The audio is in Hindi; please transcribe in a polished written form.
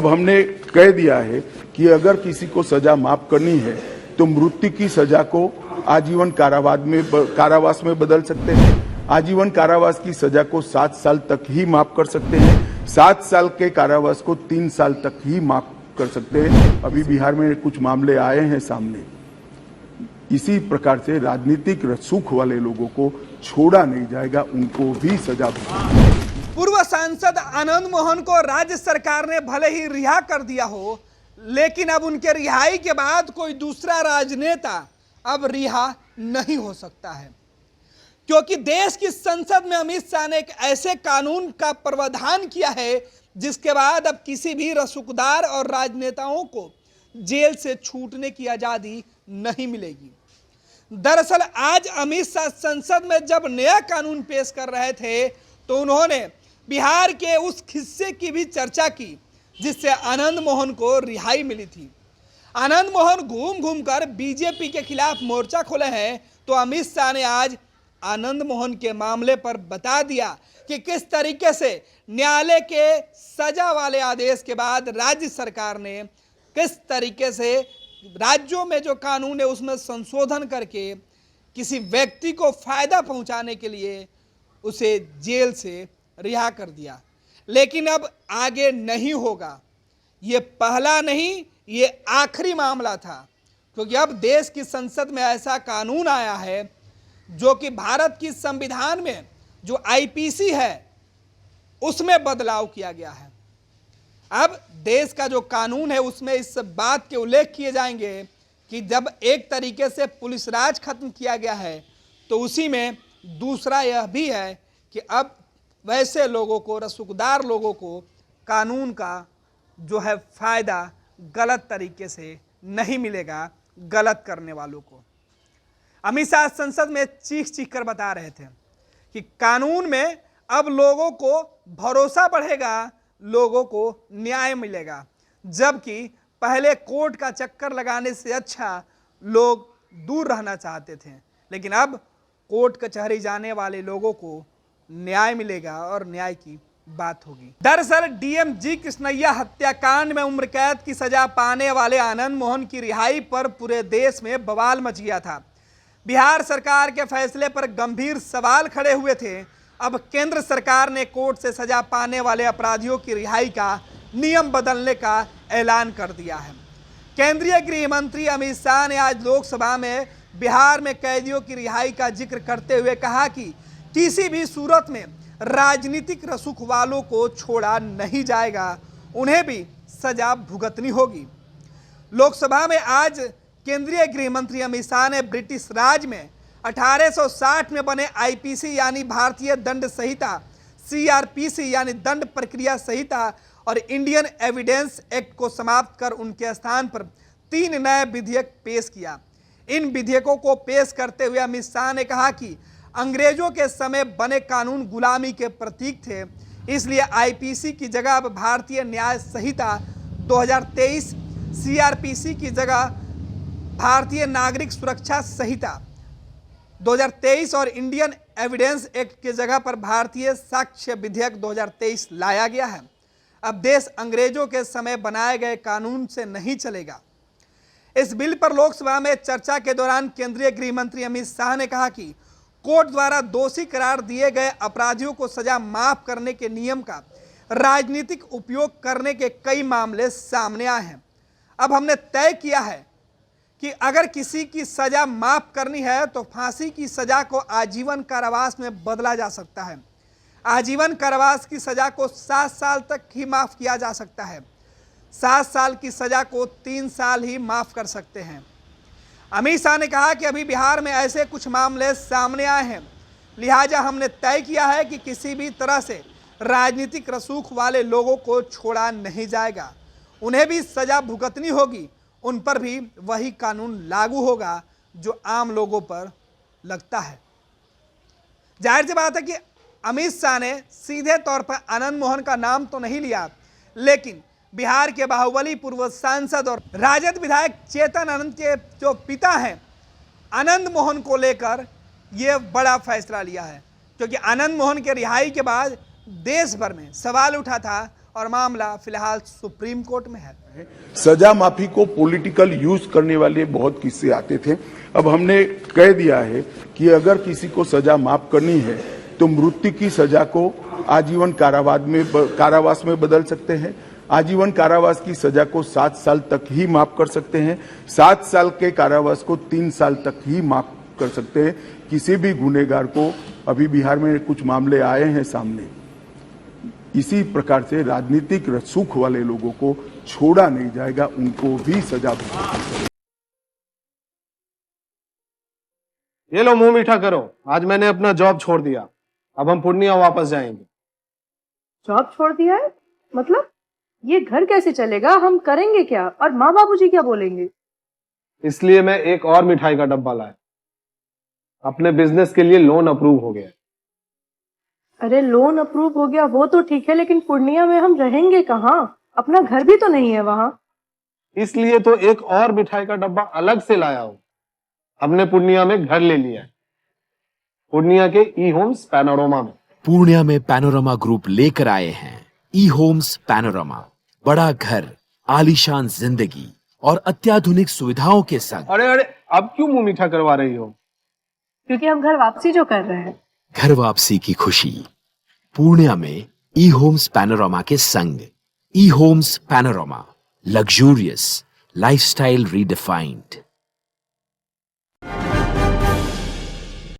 अब हमने कह दिया है कि अगर किसी को सजा माफ करनी है तो मृत्यु की सजा को आजीवन कारावास में बदल सकते हैं। आजीवन कारावास की सजा को 7 साल तक ही माफ कर सकते हैं। 7 साल के कारावास को 3 साल तक ही माफ कर सकते हैं। अभी बिहार में कुछ मामले आए हैं सामने। इसी प्रकार से राजनीतिक रसूख वाले लोगों को छोड़ा नहीं जाएगा, उनको भी सजा। पूर्व सांसद आनंद मोहन को राज्य सरकार ने भले ही रिहा कर दिया हो, लेकिन अब उनके रिहाई के बाद कोई दूसरा राजनेता अब रिहा नहीं हो सकता है, क्योंकि देश की संसद में अमित शाह ने एक ऐसे कानून का प्रावधान किया है जिसके बाद अब किसी भी रसूखदार और राजनेताओं को जेल से छूटने की आजादी नहीं मिलेगी। दरअसल आज अमित शाह संसद में जब नया कानून पेश कर रहे थे तो उन्होंने बिहार के उस हिस्से की भी चर्चा की जिससे आनंद मोहन को रिहाई मिली थी। आनंद मोहन घूम घूम कर बीजेपी के खिलाफ मोर्चा खोले हैं, तो अमित शाह ने आज आनंद मोहन के मामले पर बता दिया कि किस तरीके से न्यायालय के सजा वाले आदेश के बाद राज्य सरकार ने किस तरीके से राज्यों में जो कानून है उसमें संशोधन करके किसी व्यक्ति को फायदा पहुंचाने के लिए उसे जेल से रिहा कर दिया। लेकिन अब आगे नहीं होगा। ये पहला नहीं, ये आखिरी मामला था, क्योंकि अब देश की संसद में ऐसा कानून आया है जो कि भारत की संविधान में जो आईपीसी है उसमें बदलाव किया गया है। अब देश का जो कानून है उसमें इस बात के उल्लेख किए जाएंगे कि जब एक तरीके से पुलिस राज खत्म किया गया है तो उसी में दूसरा यह भी है कि अब वैसे लोगों को, रसूखदार लोगों को कानून का जो है फायदा गलत तरीके से नहीं मिलेगा, गलत करने वालों को। अमित शाह संसद में चीख चीख कर बता रहे थे कि कानून में अब लोगों को भरोसा बढ़ेगा, लोगों को न्याय मिलेगा, जबकि पहले कोर्ट का चक्कर लगाने से अच्छा लोग दूर रहना चाहते थे। लेकिन अब कोर्ट कचहरी जाने वाले लोगों को न्याय मिलेगा और न्याय की बात होगी। दरअसल डीएम जी कृष्णैया हत्याकांड में उम्र कैद की सजा पाने वाले आनंद मोहन की रिहाई पर पूरे देश में बवाल मच गया था। बिहार सरकार के फैसले पर गंभीर सवाल खड़े हुए थे। अब केंद्र सरकार ने कोर्ट से सजा पाने वाले अपराधियों की रिहाई का नियम बदलने का ऐलान कर दिया है। केंद्रीय गृह मंत्री अमित शाह ने आज लोकसभा में बिहार में कैदियों की रिहाई का जिक्र करते हुए कहा कि किसी भी सूरत में राजनीतिक रसूख वालों को छोड़ा नहीं जाएगा, उन्हें भी सजा भुगतनी होगी। लोकसभा में आज केंद्रीय गृह मंत्री अमित शाह ने ब्रिटिश राज में 1860 में बने आईपीसी यानी भारतीय दंड संहिता, सीआरपीसी यानी दंड प्रक्रिया संहिता और इंडियन एविडेंस एक्ट को समाप्त कर उनके स्थान पर 3 नए विधेयक पेश किया। इन विधेयकों को पेश करते हुए अमित शाह ने कहा कि अंग्रेजों के समय बने कानून गुलामी के प्रतीक थे, इसलिए आईपीसी की जगह अब भारतीय न्याय संहिता 2023, सीआरपीसी की जगह भारतीय नागरिक सुरक्षा संहिता 2023 और इंडियन एविडेंस एक्ट की जगह पर भारतीय साक्ष्य विधेयक 2023 लाया गया है। अब देश अंग्रेजों के समय बनाए गए कानून से नहीं चलेगा। इस बिल पर लोकसभा में चर्चा के दौरान केंद्रीय गृह मंत्री अमित शाह ने कहा कि कोर्ट द्वारा दोषी करार दिए गए अपराधियों को सजा माफ करने के नियम का राजनीतिक उपयोग करने के कई मामले सामने आए हैं। अब हमने तय किया है कि अगर किसी की सजा माफ करनी है तो फांसी की सजा को आजीवन कारावास में बदला जा सकता है। आजीवन कारावास की सजा को 7 साल तक ही माफ किया जा सकता है। 7 साल की सजा को 3 साल ही माफ कर सकते हैं। अमित शाह ने कहा कि अभी बिहार में ऐसे कुछ मामले सामने आए हैं, लिहाजा हमने तय किया है कि किसी भी तरह से राजनीतिक रसूख वाले लोगों को छोड़ा नहीं जाएगा, उन्हें भी सजा भुगतनी होगी, उन पर भी वही कानून लागू होगा जो आम लोगों पर लगता है। जाहिर सी बात है कि अमित शाह ने सीधे तौर पर आनंद मोहन का नाम तो नहीं लिया, लेकिन बिहार के बाहुबली पूर्व सांसद और राजद विधायक चेतन आनंद के जो पिता हैं आनंद मोहन को लेकर ये बड़ा फैसला लिया है, क्योंकि आनंद मोहन के रिहाई के बाद देश भर में सवाल उठा था और मामला फिलहाल सुप्रीम कोर्ट में है। सजा माफी को पॉलिटिकल यूज करने वाले बहुत किस्से आते थे। अब हमने कह दिया है कि अगर किसी को सजा माफ करनी है तो मृत्यु की सजा को आजीवन कारावास में बदल सकते हैं। आजीवन कारावास की सजा को 7 साल तक ही माफ कर सकते हैं। 7 साल के कारावास को 3 साल तक ही माफ कर सकते हैं। किसी भी गुनहगार को, अभी बिहार में कुछ मामले आए हैं सामने, इसी प्रकार से राजनीतिक रसूख वाले लोगों को छोड़ा नहीं जाएगा, उनको भी सजा भुगतनी। ये लो, मुंह मीठा करो। आज मैंने अपना जॉब छोड़ दिया, अब हम पूर्णिया वापस जाएंगे। जॉब छोड़ दिया है? मतलब ये घर कैसे चलेगा? हम करेंगे क्या? और माँ बाबूजी क्या बोलेंगे? इसलिए मैं एक और मिठाई का डब्बा लाया। अपने बिजनेस के लिए लोन अप्रूव हो गया। अरे लोन अप्रूव हो गया वो तो ठीक है, लेकिन पूर्णिया में हम रहेंगे कहाँ? अपना घर भी तो नहीं है वहां। इसलिए तो एक और मिठाई का डब्बा अलग से लाया हूं। हमने पूर्णिया में घर ले लिया है, पूर्णिया के ई होम्स पैनोरमा में। पूर्णिया में पैनोरमा ग्रुप लेकर आए हैं ई होम्स पैनोरमा। बड़ा घर, आलीशान जिंदगी और अत्याधुनिक सुविधाओं के संग। अरे अरे, अब क्यों मुंह मीठा करवा रही हो? क्योंकि हम घर वापसी जो कर रहे हैं। घर वापसी की खुशी पूर्णिया में ई होम्स पैनोरमा के संग। E homes panorama, luxurious lifestyle redefined.